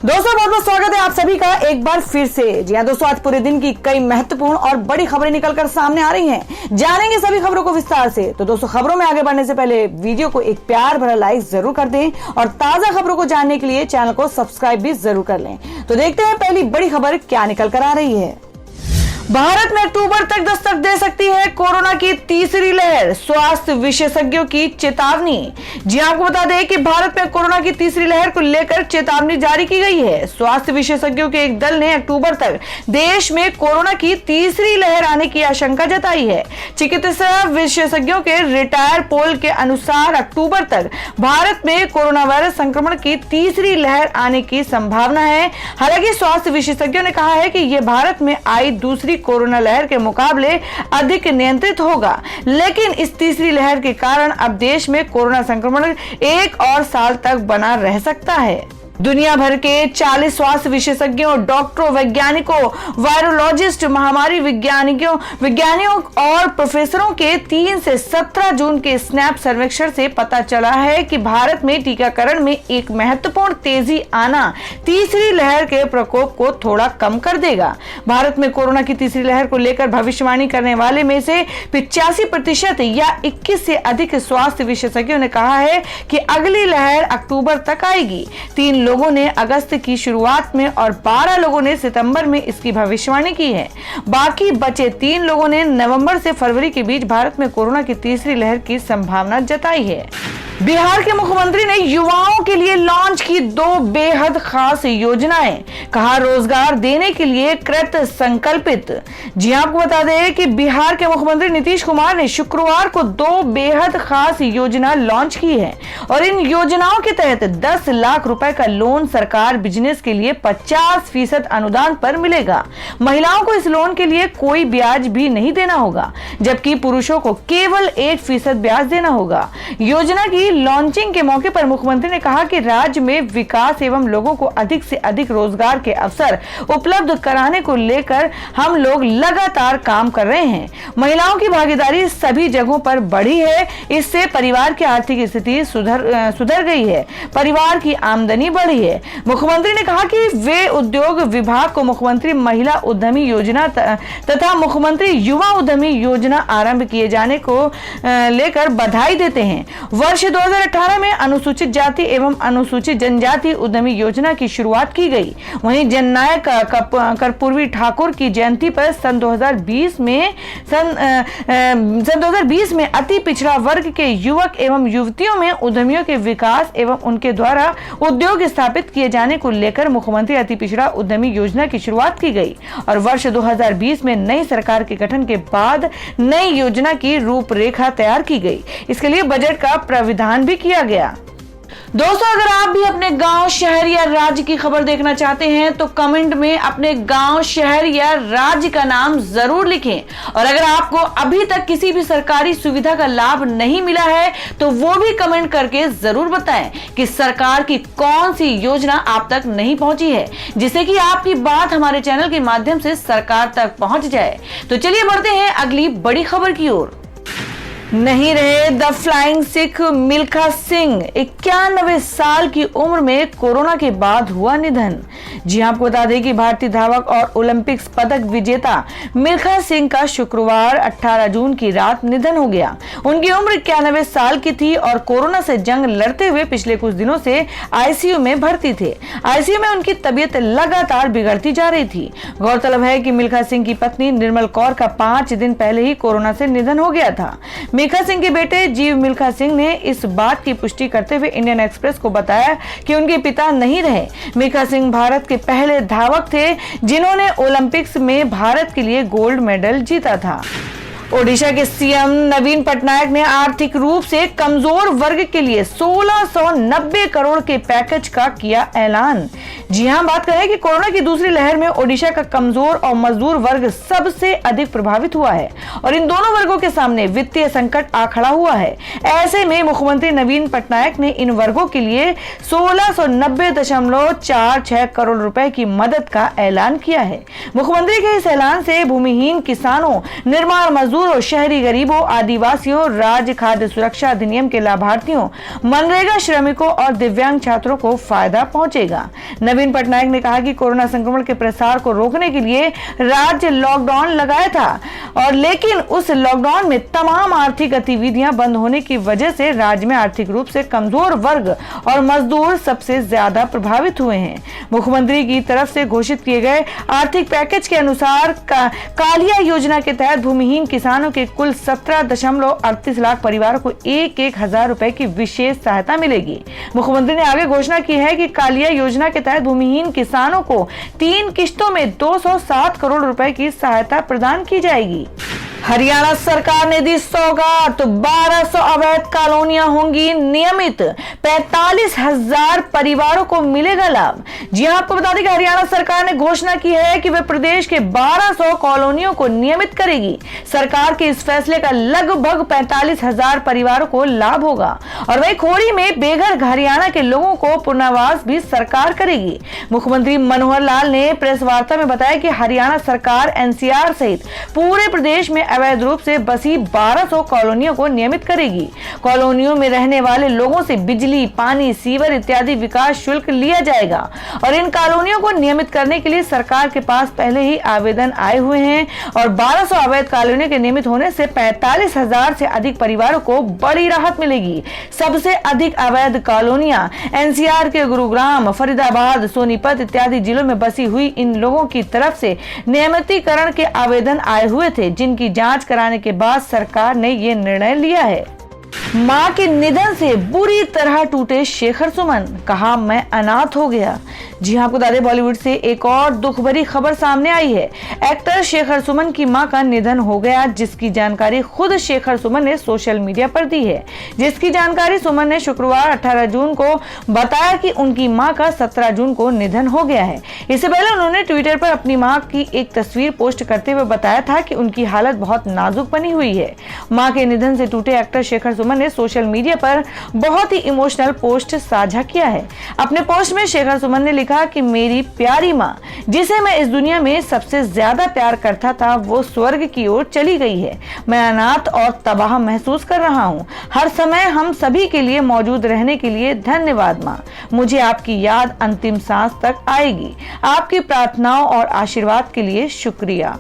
दोस्तों बहुत बहुत स्वागत है आप सभी का एक बार फिर से। जी हाँ दोस्तों, आज पूरे दिन की कई महत्वपूर्ण और बड़ी खबरें निकलकर सामने आ रही हैं। जानेंगे सभी खबरों को विस्तार से। तो दोस्तों खबरों में आगे बढ़ने से पहले वीडियो को एक प्यार भरा लाइक जरूर कर दें और ताजा खबरों को जानने के लिए चैनल को सब्सक्राइब भी जरूर कर लें। तो देखते हैं पहली बड़ी खबर क्या निकल कर आ रही है। भारत में अक्टूबर तक दस्तक दे सकती है कोरोना की तीसरी लहर, स्वास्थ्य विशेषज्ञों की चेतावनी। जी आपको बता दें कि भारत में कोरोना की तीसरी लहर को लेकर चेतावनी जारी की गई है। स्वास्थ्य विशेषज्ञों के एक दल ने अक्टूबर तक देश में कोरोना की तीसरी लहर आने की आशंका जताई है। चिकित्सा विशेषज्ञों के रिटायर पोल के अनुसार अक्टूबर तक भारत में कोरोना वायरस संक्रमण की तीसरी लहर आने की संभावना है। हालांकि स्वास्थ्य विशेषज्ञों ने कहा है कि यह भारत में आई दूसरी कोरोना लहर के मुकाबले अधिक नियंत्रित होगा, लेकिन इस तीसरी लहर के कारण अब देश में कोरोना संक्रमण एक और साल तक बना रह सकता है। दुनिया भर के 40 स्वास्थ्य विशेषज्ञों, डॉक्टरों, वैज्ञानिकों, वायरोलॉजिस्ट, महामारी विज्ञानियों और प्रोफेसरों के 3 से 17 जून के स्नैप सर्वेक्षण से पता चला है कि भारत में टीकाकरण में एक महत्वपूर्ण तेजी आना तीसरी लहर के प्रकोप को थोड़ा कम कर देगा। भारत में कोरोना की तीसरी लहर को लेकर भविष्यवाणी करने वाले में से 85% या 21 से अधिक स्वास्थ्य विशेषज्ञों ने कहा है कि अगली लहर अक्टूबर तक आएगी। 3 लोगों ने अगस्त की शुरुआत में और 12 लोगों ने सितंबर में इसकी भविष्यवाणी की है। बाकी बचे 3 लोगों ने नवंबर से फरवरी के बीच भारत में कोरोना की तीसरी लहर की संभावना जताई है। बिहार के मुख्यमंत्री ने युवाओं के लिए लॉन्च की 2 बेहद खास योजनाएं, कहा रोजगार देने के लिए कृत संकल्पित। जी आपको बता दें कि बिहार के मुख्यमंत्री नीतीश कुमार ने शुक्रवार को 2 बेहद खास योजना लॉन्च की है और इन योजनाओं के तहत 10 लाख रुपए का लोन सरकार बिजनेस के लिए 50% अनुदान पर मिलेगा। महिलाओं को इस लोन के लिए कोई ब्याज भी नहीं देना होगा, जबकि पुरुषों को केवल 1% ब्याज देना होगा। योजना की लॉन्चिंग के मौके पर मुख्यमंत्री ने कहा कि राज्य में विकास एवं लोगों को अधिक से अधिक रोजगार के अवसर उपलब्ध कराने को लेकर हम लोग लगातार काम कर रहे हैं। महिलाओं की भागीदारी सभी जगहों पर बढ़ी है, इससे परिवार की आर्थिक स्थिति सुधर गई है, परिवार की आमदनी बढ़ी है। मुख्यमंत्री ने कहा कि वे उद्योग विभाग को मुख्यमंत्री महिला उद्यमी योजना तथा मुख्यमंत्री युवा उद्यमी योजना आरंभ किए जाने को लेकर बधाई देते हैं। वर्ष 2018 में अनुसूचित जाति एवं अनुसूचित जनजाति उद्यमी योजना की शुरुआत की गई। वहीं जननायक कर्पूरी ठाकुर की जयंती पर सन 2020 में अति पिछड़ा वर्ग के युवक एवं युवतियों में उद्यमियों के विकास एवं उनके द्वारा उद्योग स्थापित किए जाने को लेकर मुख्यमंत्री अति पिछड़ा उद्यमी योजना की शुरुआत की गई और वर्ष 2020 में नई सरकार के गठन के बाद नई योजना की रूपरेखा तैयार की गई। इसके लिए बजट का प्राविधान भी किया गया। दोस्तों अगर आप भी अपने गांव, शहर या राज्य की खबर देखना चाहते हैं तो कमेंट में अपने गांव, शहर या राज्य का नाम जरूर लिखें और अगर आपको अभी तक किसी भी सरकारी सुविधा का लाभ नहीं मिला है तो वो भी कमेंट करके जरूर बताएं कि सरकार की कौन सी योजना आप तक नहीं पहुंची है, जिससे कि आपकी बात हमारे चैनल के माध्यम से सरकार तक पहुंच जाए। तो चलिए बढ़ते हैं अगली बड़ी खबर की ओर। नहीं रहे द फ्लाइंग सिख मिल्खा सिंह, 91 साल की उम्र में कोरोना के बाद हुआ निधन। जी आपको बता दें कि भारतीय धावक और ओलंपिक्स पदक विजेता मिल्खा सिंह का शुक्रवार 18 जून की रात निधन हो गया। उनकी उम्र 91 साल की थी और कोरोना से जंग लड़ते हुए पिछले कुछ दिनों से आईसीयू में भर्ती थे। आईसीयू में उनकी तबीयत लगातार बिगड़ती जा रही थी। गौरतलब है कि मिल्खा सिंह की पत्नी निर्मल कौर का 5 दिन पहले ही कोरोना से निधन हो गया था। मिल्खा सिंह के बेटे जीव मिल्खा सिंह ने इस बात की पुष्टि करते हुए इंडियन एक्सप्रेस को बताया कि उनके पिता नहीं रहे। मिल्खा सिंह भारत के पहले धावक थे जिन्होंने ओलंपिक्स में भारत के लिए गोल्ड मेडल जीता था। ओडिशा के सीएम नवीन पटनायक ने आर्थिक रूप से कमजोर वर्ग के लिए 1690 करोड़ के पैकेज का किया ऐलान। जी हां, बात करें कि कोरोना की दूसरी लहर में ओडिशा का कमजोर और मजदूर वर्ग सबसे अधिक प्रभावित हुआ है और इन दोनों वर्गों के सामने वित्तीय संकट आ खड़ा हुआ है। ऐसे में मुख्यमंत्री नवीन पटनायक ने इन वर्गों के लिए 1690.46 करोड़ रुपए की मदद का ऐलान किया है। मुख्यमंत्री के इस ऐलान से भूमिहीन किसानों, निर्माण मजदूर मजदूरों, शहरी गरीबों, आदिवासियों, राज्य खाद्य सुरक्षा अधिनियम के लाभार्थियों, मनरेगा श्रमिकों और दिव्यांग छात्रों को फायदा पहुंचेगा। नवीन पटनायक ने कहा कि कोरोना संक्रमण के प्रसार को रोकने के लिए राज्य लॉकडाउन लगाया था और लेकिन उस लॉकडाउन में तमाम आर्थिक गतिविधियां बंद होने की वजह से राज्य में आर्थिक रूप से कमजोर वर्ग और मजदूर सबसे ज्यादा प्रभावित हुए हैं। मुख्यमंत्री की तरफ से घोषित किए गए आर्थिक पैकेज के अनुसार कालिया योजना के तहत भूमिहीन किसानों के कुल 17.38 लाख परिवारों को 1,000 रुपए की विशेष सहायता मिलेगी। मुख्यमंत्री ने आगे घोषणा की है कि कालिया योजना के तहत भूमिहीन किसानों को 3 किश्तों में 207 करोड़ रुपए की सहायता प्रदान की जाएगी। हरियाणा सरकार ने दी सौगात, 1200 अवैध कॉलोनियां होंगी नियमित, 45,000 परिवारों को मिलेगा लाभ। जी हां, आपको बता दें कि हरियाणा सरकार ने घोषणा की है कि वह प्रदेश के 1200 कॉलोनियों को नियमित करेगी। सरकार के इस फैसले का लगभग 45,000 परिवारों को लाभ होगा और वही खोड़ी में बेघर हरियाणा के लोगों को पुनर्वास भी सरकार करेगी। मुख्यमंत्री मनोहर लाल ने प्रेस वार्ता में बताया कि हरियाणा सरकार एनसीआर सहित पूरे प्रदेश में अवैध रूप से बसी 1200 कॉलोनियों को नियमित करेगी। कॉलोनियों में रहने वाले लोगों से बिजली, पानी, सीवर इत्यादि विकास शुल्क लिया जाएगा और इन कॉलोनियों को नियमित करने के लिए सरकार के पास पहले ही आवेदन आए हुए हैं और 1200 अवैध कॉलोनियों के नियमित होने से 45,000 से अधिक परिवारों को बड़ी राहत मिलेगी। सबसे अधिक अवैध कॉलोनियां एनसीआर के गुरुग्राम, फरीदाबाद, सोनीपत इत्यादि जिलों में बसी हुई इन लोगों की तरफ से नियमितीकरण के आवेदन आए हुए थे, जिनकी जांच कराने के बाद सरकार ने ये निर्णय लिया है। मां के निधन से बुरी तरह टूटे शेखर सुमन, कहा मैं अनाथ हो गया। जी हां, आपको बता दें बॉलीवुड से एक और दुख भरी खबर सामने आई है। एक्टर शेखर सुमन की मां का निधन हो गया, जिसकी जानकारी खुद शेखर सुमन ने सोशल मीडिया पर दी है। जिसकी जानकारी सुमन ने शुक्रवार 18 जून को बताया कि उनकी मां का 17 जून को निधन हो गया है। इससे पहले उन्होंने ट्विटर पर अपनी मां की एक तस्वीर पोस्ट करते हुए बताया था कि उनकी हालत बहुत नाजुक बनी हुई है। मां के निधन से टूटे एक्टर शेखर सुमन ने सोशल मीडिया पर बहुत ही इमोशनल पोस्ट साझा किया है। अपने पोस्ट में शेखर सुमन ने लिखा कि मेरी प्यारी मां, जिसे मैं इस दुनिया में सबसे ज्यादा प्यार करता था, वो स्वर्ग की ओर चली गई है। मैं अनाथ और तबाह महसूस कर रहा हूं। हर समय हम सभी के लिए मौजूद रहने के लिए धन्यवाद मां। मुझे आपकी याद अंतिम सांस तक आएगी। आपकी प्रार्थनाओं और आशीर्वाद के लिए शुक्रिया।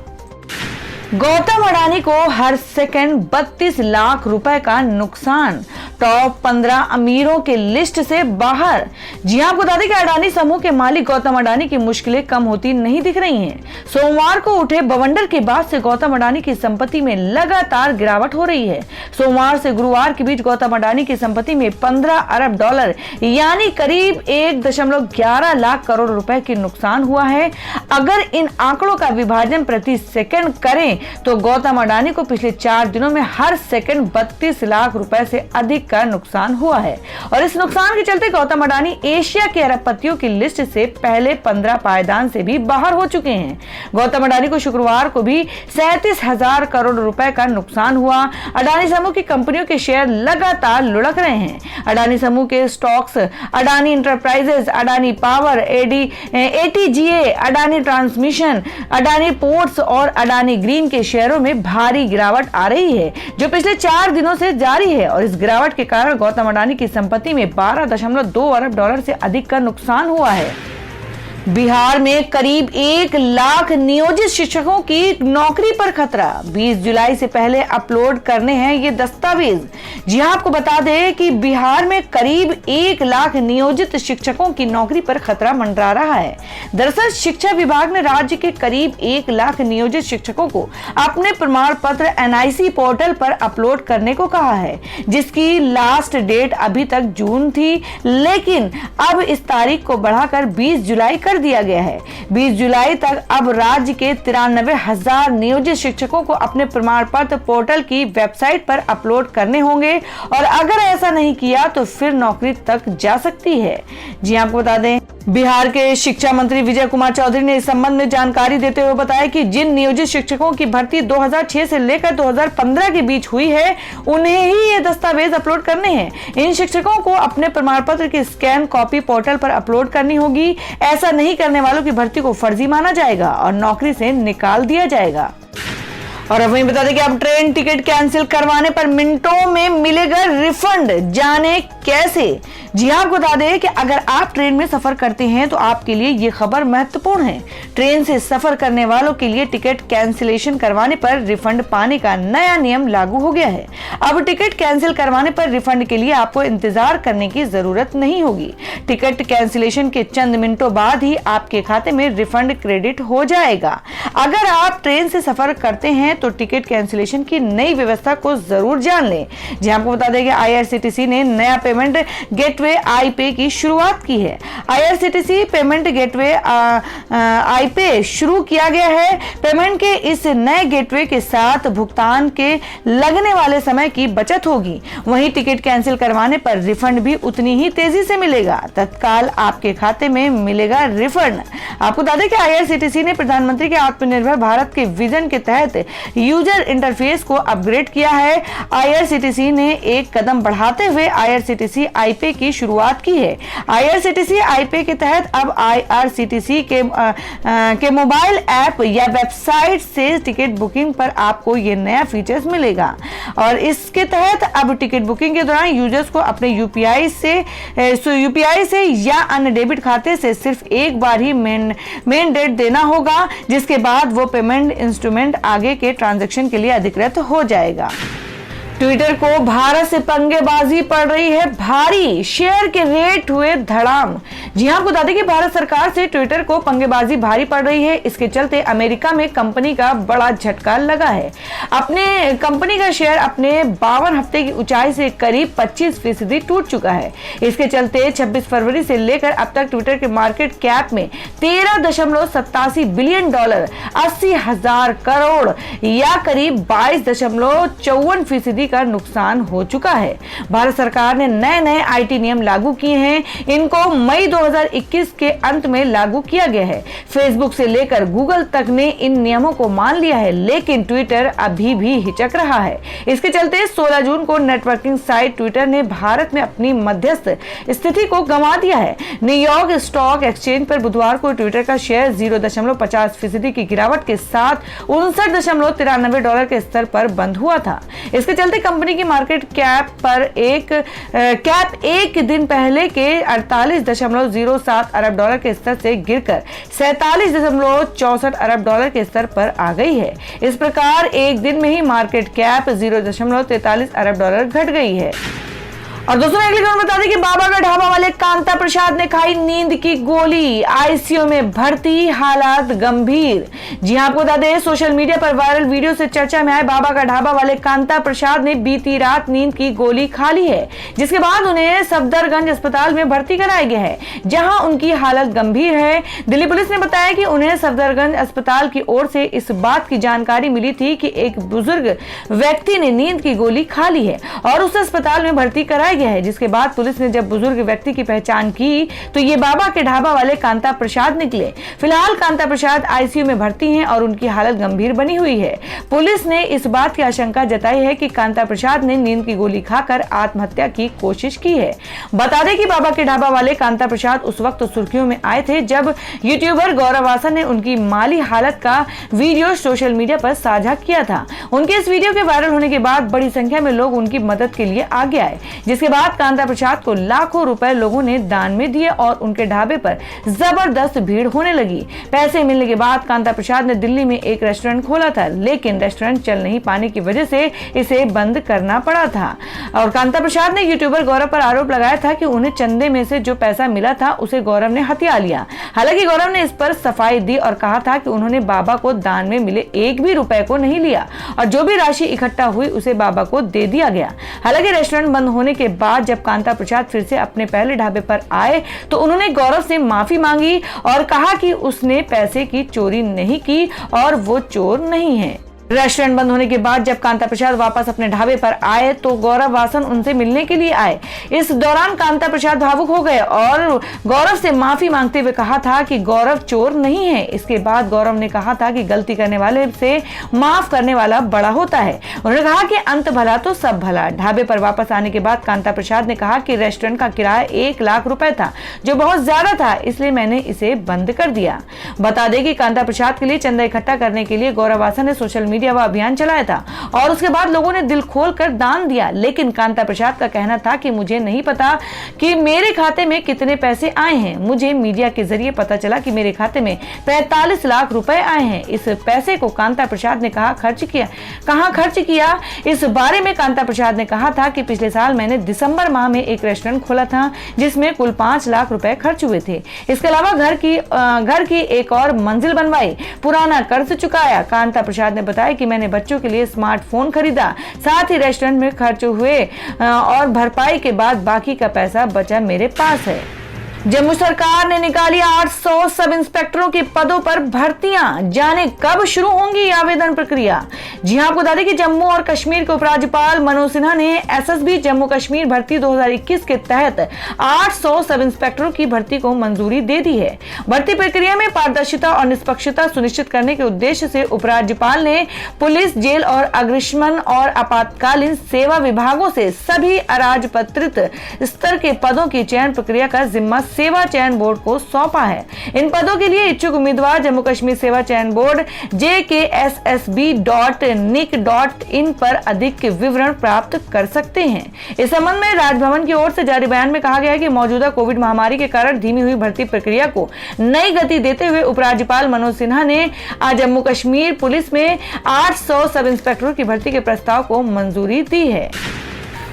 गौतम अडानी को हर सेकंड 32 लाख रुपए का नुकसान, टॉप 15 अमीरों के लिस्ट से बाहर। जी हां, आपको बता दें कि अडानी समूह के मालिक गौतम अडानी की मुश्किलें कम होती नहीं दिख रही हैं। सोमवार को उठे बवंडर के बाद से गौतम अडानी की संपत्ति में लगातार गिरावट हो रही है। सोमवार से गुरुवार के बीच गौतम अडानी की संपत्ति में 15 अरब डॉलर यानी करीब 1.11 लाख करोड़ रुपए की नुकसान हुआ है। अगर इन आंकड़ों का विभाजन प्रति सेकंड करें तो गौतम अडानी को पिछले 4 दिनों में हर सेकंड 32 लाख रुपए से अधिक का नुकसान हुआ है और इस नुकसान के चलते गौतम अडानी एशिया के अरबपतियों की लिस्ट से पहले 15 पायदान से भी बाहर हो चुके हैं। गौतम अडानी को शुक्रवार को भी 37,000 करोड़ रुपए का नुकसान हुआ। अडानी समूह की कंपनियों के शेयर लगातार लुढ़क रहे हैं। अडानी समूह के stocks Adani Enterprises, Adani Power, ATGA, Adani Transmission, Adani Ports और अडानी ग्रीन के शेयरों में भारी गिरावट आ रही है, जो पिछले 4 दिनों से जारी है और इस गिरावट के कारण गौतम अडानी की संपत्ति में 12.2 अरब डॉलर से अधिक का नुकसान हुआ है। बिहार में करीब 1 लाख नियोजित शिक्षकों की नौकरी पर खतरा, 20 जुलाई से पहले अपलोड करने हैं ये दस्तावेज। जी हां, आपको बता दें कि बिहार में करीब 1 लाख नियोजित शिक्षकों की नौकरी पर खतरा मंडरा रहा है। दरअसल शिक्षा विभाग ने राज्य के करीब 1 लाख नियोजित शिक्षकों को अपने प्रमाण पत्र NIC पोर्टल पर अपलोड करने को कहा है, जिसकी लास्ट डेट अभी तक जून थी, लेकिन अब इस तारीख को बढ़ाकर 20 जुलाई कर दिया गया है। 20 जुलाई तक अब राज्य के 93,000 नियोजित शिक्षकों को अपने प्रमाण पत्र पोर्टल की वेबसाइट पर अपलोड करने होंगे और अगर ऐसा नहीं किया तो फिर नौकरी तक जा सकती है। जी आपको बता दें, बिहार के शिक्षा मंत्री विजय कुमार चौधरी ने इस संबंध में जानकारी देते हुए बताया कि जिन नियोजित शिक्षकों की भर्ती 2006 से लेकर 2015 के बीच हुई है, उन्हें ही ये दस्तावेज अपलोड करने हैं। इन शिक्षकों को अपने प्रमाण पत्र की स्कैन कॉपी पोर्टल पर अपलोड करनी होगी। ऐसा नहीं करने वालों की भर्ती को फर्जी माना जाएगा और नौकरी से निकाल दिया जाएगा। और अब वहीं बता दें कि अब ट्रेन टिकट कैंसिल करवाने पर मिनटों में मिलेगा रिफंड, जाने कैसे। जी हां, आपको बता दें कि अगर आप ट्रेन में सफर करते हैं तो आपके लिए ये खबर महत्वपूर्ण है। ट्रेन से सफर करने वालों के लिए टिकट कैंसिलेशन करवाने पर रिफंड पाने का नया नियम लागू हो गया है। अब टिकट कैंसिल करवाने पर रिफंड के लिए आपको इंतजार करने की जरूरत नहीं होगी। टिकट कैंसिलेशन के चंद मिनटों बाद ही आपके खाते में रिफंड क्रेडिट हो जाएगा। अगर आप ट्रेन से सफर करते हैं तो टिकट कैंसिलेशन की नई व्यवस्था को जरूर जान लें। जी आपको बता दें कि आईआरसीटीसी ने नया पेमेंट गेटवे आई पे की शुरुआत की है। आईआरसीटीसी पेमेंट गेटवे आई पे शुरू किया गया है। पेमेंट के इस नए गेटवे के साथ भुगतान के लगने वाले समय की बचत होगी। वहीं टिकट कैंसिल करवाने पर रिफंड भी उतनी ही तेजी से मिलेगा। तत्काल आपके खाते में मिलेगा रिफंड। आपको बता दें कि आईआरसीटीसी ने प्रधानमंत्री के आत्मनिर्भर भारत के विजन के तहत यूजर इंटरफेस को अपग्रेड किया है। आईआरसीटीसी ने एक कदम बढ़ाते हुए आईआरसीटीसी आई पे की शुरुआत की है। आईआरसीटीसी आई पे के तहत अब आईआरसीटीसी के मोबाइल ऐप या वेबसाइट से टिकट बुकिंग पर आपको ये नया फीचर्स मिलेगा। और इसके तहत अब टिकट बुकिंग के दौरान यूजर्स को अपने यूपीआई से या अन्य डेबिट खाते से सिर्फ एक बार ही मेन डेट देना होगा, जिसके बाद वो पेमेंट इंस्ट्रूमेंट आगे के ट्रांजैक्शन के लिए अधिकृत हो जाएगा। ट्विटर को भारत से पंगेबाजी पड़ रही है भारी, शेयर के रेट हुए धड़ाम। जी हां, आपको बता दें कि भारत सरकार से ट्विटर को पंगेबाजी भारी पड़ रही है। इसके चलते अमेरिका में कंपनी का बड़ा झटका लगा है। अपने कंपनी का शेयर अपने 52 हफ्ते की ऊंचाई से करीब 25% टूट चुका है। इसके चलते 26 फरवरी से लेकर अब तक ट्विटर के मार्केट कैप में $13.87 बिलियन, 80,000 करोड़ या करीब 22.54% का नुकसान हो चुका है। भारत सरकार ने नए आईटी नियम लागू किए हैं। इनको मई 2021 के अंत में लागू किया गया है। फेसबुक से लेकर गूगल तक ने इन नियमों को मान लिया है, लेकिन ट्विटर अभी भी हिचक रहा है। इसके चलते 16 जून को नेटवर्किंग साइट ट्विटर ने भारत में अपनी मध्यस्थ स्थिति को गंवा दिया है। न्यूयॉर्क स्टॉक एक्सचेंज पर बुधवार को ट्विटर का शेयर 0.50% की गिरावट के साथ $59.93 के स्तर पर बंद हुआ था। इसके चलते कंपनी की मार्केट कैप एक दिन पहले के 48.07 अरब डॉलर के स्तर से गिरकर 47.64 अरब डॉलर के स्तर पर आ गई है। इस प्रकार एक दिन में ही मार्केट कैप 0.43 अरब डॉलर घट गई है। और दोस्तों अगली खबर बता दें कि बाबा का ढाबा वाले कांता प्रसाद ने खाई नींद की गोली, आईसीयू में भर्ती, हालात गंभीर। जी हां, आपको बता दें सोशल मीडिया पर वायरल वीडियो से चर्चा में आए बाबा का ढाबा वाले कांता प्रसाद ने बीती रात नींद की गोली खा ली है, जिसके बाद उन्हें सफदरगंज अस्पताल में भर्ती कराया गया है, जहां उनकी हालत गंभीर है। दिल्ली पुलिस ने बताया कि उन्हें सफदरगंज अस्पताल की ओर से इस बात की जानकारी मिली थी कि एक बुजुर्ग व्यक्ति ने नींद की गोली खा ली है और उसे अस्पताल में भर्ती कराया गया है। जिसके बाद पुलिस ने जब बुजुर्ग व्यक्ति की पहचान की तो ये बाबा के ढाबा वाले कांता प्रसाद निकले। फिलहाल कांता प्रसाद आईसीयू में भर्ती हैं और उनकी हालत गंभीर बनी हुई है। पुलिस ने इस बात की आशंका जताई है कि कांता प्रसाद ने नींद की गोली खाकर आत्महत्या की कोशिश की है। बता दें कि बाबा के ढाबा वाले कांता प्रसाद उस वक्त सुर्खियों में आए थे जब यूट्यूबर गौरव वासन ने उनकी माली हालत का वीडियो सोशल मीडिया पर साझा किया था। उनके इस वीडियो के वायरल होने के बाद बड़ी संख्या में लोग उनकी मदद के लिए आगे आए, जिसके बाद कांता प्रसाद को लाखों रुपए लोगों ने दान में दिए और उनके ढाबे पर जबरदस्त भीड़ होने लगी। पैसे मिलने के बाद कांता प्रसाद ने दिल्ली में एक रेस्टोरेंट खोला था, लेकिन रेस्टोरेंट चल नहीं पाने की वजह से इसे बंद करना पड़ा था। और कांता प्रसाद ने यूट्यूबर गौरव पर आरोप लगाया था कि उन्हें चंदे में से जो पैसा मिला था उसे गौरव ने हथिया लिया। हालांकि गौरव ने इस पर सफाई दी और कहा था कि उन्होंने बाबा को दान में मिले एक भी रुपए को नहीं लिया और जो भी राशि इकट्ठा हुई उसे बाबा को दे दिया गया। हालांकि रेस्टोरेंट बंद होने के बाद जब कांता प्रसाद फिर से अपने पहले ढाबे पर आए तो उन्होंने गौरव से माफी मांगी और कहा कि उसने पैसे की चोरी नहीं की और वो चोर नहीं है। रेस्टोरेंट बंद होने के बाद जब कांता प्रसाद वापस अपने ढाबे पर आए तो गौरव वासन उनसे मिलने के लिए आए। इस दौरान कांता प्रसाद भावुक हो गए और गौरव से माफी मांगते हुए कहा था कि गौरव चोर नहीं है। इसके बाद गौरव ने कहा था कि गलती करने वाले से माफ करने वाला बड़ा होता है। उन्होंने कहा कि अंत भला तो सब भला। ढाबे पर वापस आने के बाद कांता प्रसाद ने कहा कि रेस्टोरेंट का किराया 1 लाख रुपए था, जो बहुत ज्यादा था, इसलिए मैंने इसे बंद कर दिया। बता दें कि कांता प्रसाद के लिए चंदा इकट्ठा करने के लिए गौरव वासन ने सोशल मीडिया मीडिया वह अभियान चलाया था और उसके बाद लोगों ने दिल खोलकर दान दिया। लेकिन कांता प्रसाद का कहना था कि मुझे नहीं पता कि मेरे खाते में कितने पैसे आए हैं। मुझे मीडिया के जरिए पता चला कि मेरे खाते में 45 लाख रुपए आए हैं। इस पैसे को कांता प्रसाद ने कहाँ खर्च किया। इस बारे में कांता प्रसाद ने कहा था कि पिछले साल मैंने दिसंबर माह में एक रेस्टोरेंट खोला था जिसमें कुल 5 लाख रुपए खर्च हुए थे। इसके अलावा घर की एक और मंजिल बनवाई, पुराना कर्ज चुकाया। कांता प्रसाद ने बताया कि मैंने बच्चों के लिए स्मार्टफोन खरीदा, साथ ही रेस्टोरेंट में खर्च हुए और भरपाई के बाद बाकी का पैसा बचा मेरे पास है। जम्मू सरकार ने निकाली 800 सब इंस्पेक्टरों के पदों पर भर्तियां, जाने कब शुरू होंगी आवेदन प्रक्रिया। जी हां, आपको बता दें कि जम्मू और कश्मीर के उपराज्यपाल मनोज सिन्हा ने एसएसबी जम्मू कश्मीर भर्ती 2021 के तहत 800 सब इंस्पेक्टरों की भर्ती को मंजूरी दे दी है। भर्ती प्रक्रिया में पारदर्शिता और निष्पक्षता सुनिश्चित करने के उद्देश्य से उपराज्यपाल ने पुलिस, जेल और अग्निशमन और आपातकालीन सेवा विभागों से सभी अराजपत्रित स्तर के पदों की चयन प्रक्रिया का जिम्मा सेवा चयन बोर्ड को सौंपा है। इन पदों के लिए इच्छुक उम्मीदवार जम्मू कश्मीर सेवा चयन बोर्ड jkssb.nic.in पर अधिक विवरण प्राप्त कर सकते हैं। इस संबंध में राजभवन की ओर से जारी बयान में कहा गया है कि मौजूदा कोविड महामारी के कारण धीमी हुई भर्ती प्रक्रिया को नई गति देते हुए उपराज्यपाल मनोज सिन्हा ने आज जम्मू कश्मीर पुलिस में 800 सब इंस्पेक्टरों की भर्ती के प्रस्ताव को मंजूरी दी है।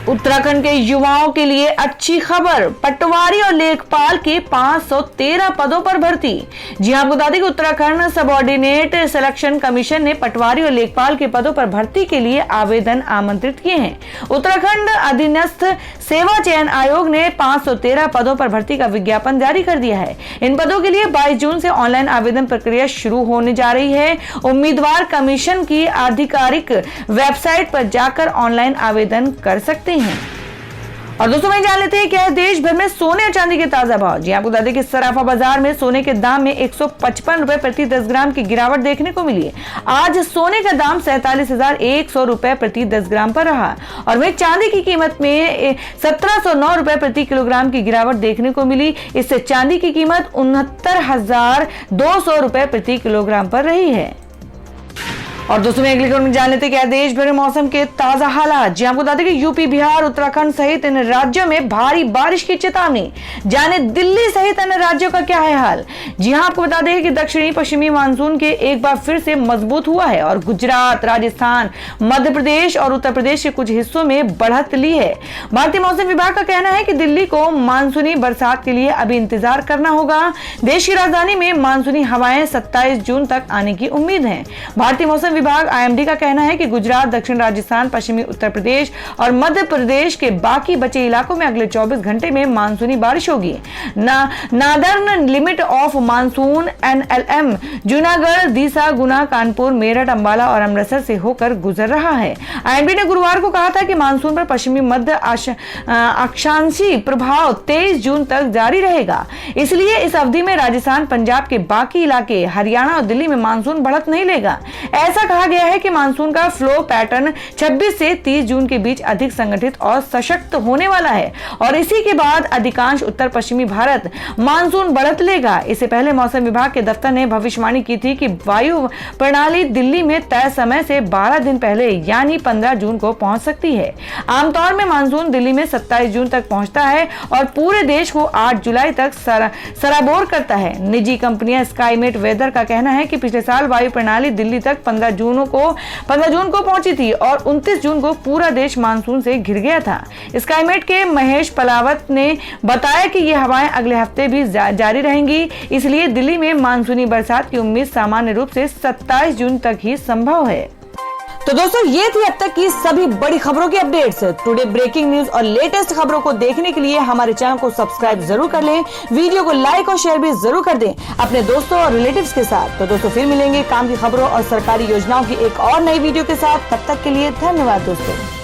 उत्तराखंड के युवाओं के लिए अच्छी खबर, पटवारी और लेखपाल के 513 पदों पर भर्ती। जी हां, बता दें कि उत्तराखंड सबऑर्डिनेट सिलेक्शन कमीशन ने पटवारी और लेखपाल के पदों पर भर्ती के लिए आवेदन आमंत्रित किए हैं। उत्तराखंड अधीनस्थ सेवा चयन आयोग ने 513 पदों पर भर्ती का विज्ञापन जारी कर दिया है। इन पदों के लिए 22 जून से ऑनलाइन आवेदन प्रक्रिया शुरू होने जा रही है। उम्मीदवार कमीशन की आधिकारिक वेबसाइट पर जाकर ऑनलाइन आवेदन कर सकते हैं। और दोस्तों मैं जान लेते हैं क्या है देश भर में सोने और चांदी के ताजा भाव। जी आपको बता दें कि सराफा बाजार में सोने के दाम में 155 रुपए प्रति 10 ग्राम की गिरावट देखने को मिली है। आज सोने का दाम 47,100 रुपए प्रति 10 ग्राम पर रहा और वहीं चांदी की कीमत में 1709 रुपए प्रति किलोग्राम की गिरावट देखने को मिली। इससे चांदी की कीमत 69,200 रुपए प्रति किलोग्राम पर रही है। और दोस्तों में अगली खबर में जान लेते हैं क्या देश भर में मौसम के ताजा हालात। जी आपको बता दें कि यूपी, बिहार, उत्तराखंड सहित इन राज्यों में भारी बारिश की चेतावनी। जाने दिल्ली सहित अन्य राज्यों का क्या है हाल। जी हां, आपको बता दें कि दक्षिणी पश्चिमी मानसून के एक बार फिर से मजबूत हुआ है और गुजरात, राजस्थान, मध्य प्रदेश और उत्तर प्रदेश के कुछ हिस्सों में बढ़त ली है। भारतीय मौसम विभाग का कहना है कि दिल्ली को मानसूनी बरसात के लिए अभी इंतजार करना होगा। देश की राजधानी में मानसूनी हवाएं 27 जून तक आने की उम्मीद है। भारतीय मौसम विभाग आईएमडी का कहना है कि गुजरात, दक्षिण राजस्थान, पश्चिमी उत्तर प्रदेश और मध्य प्रदेश के बाकी बचे इलाकों में अगले 24 घंटे में मानसूनी बारिश होगी। Northern limit of monsoon NLM Junagadh, Deesa, Guna, Kanpur, Meerut, Ambala और अमृतसर से होकर गुजर रहा है। आईएमडी ने गुरुवार को कहा था कि मानसून पर पश्चिमी मध्य अक्षांशीय प्रभाव 23 जून तक जारी रहेगा। इसलिए इस अवधि में राजस्थान, पंजाब के बाकी इलाके, हरियाणा और दिल्ली में मानसून बढ़त नहीं लेगा। ऐसा कहा गया है कि मानसून का फ्लो पैटर्न 26 से 30 जून के बीच अधिक संगठित और सशक्त होने वाला है और इसी के बाद अधिकांश उत्तर पश्चिमी भारत मानसून बढ़त लेगा। इससे पहले मौसम विभाग के दफ्तर ने भविष्यवाणी की थी कि वायु प्रणाली दिल्ली में तय समय से 12 दिन पहले यानी 15 जून को पहुंच सकती है। आमतौर में मानसून दिल्ली में 27 जून तक पहुंचता है और पूरे देश को 8 जुलाई तक सराबोर करता है। निजी कंपनियां स्काईमेट वेदर का कहना है कि पिछले साल वायु प्रणाली दिल्ली तक 15 जून को पहुंची थी और 29 जून को पूरा देश मानसून से घिर गया था। स्काईमेट के महेश पलावत ने बताया कि ये हवाएं अगले हफ्ते भी जारी रहेंगी, इसलिए दिल्ली में मानसूनी बरसात की उम्मीद सामान्य रूप से 27 जून तक ही संभव है। तो दोस्तों ये थी अब तक की सभी बड़ी खबरों की अपडेट्स। टुडे ब्रेकिंग न्यूज और लेटेस्ट खबरों को देखने के लिए हमारे चैनल को सब्सक्राइब जरूर कर लें, वीडियो को लाइक और शेयर भी जरूर कर दें अपने दोस्तों और रिलेटिव्स के साथ। तो दोस्तों फिर मिलेंगे काम की खबरों और सरकारी योजनाओं की एक और नई वीडियो के साथ। तब तक के लिए धन्यवाद दोस्तों।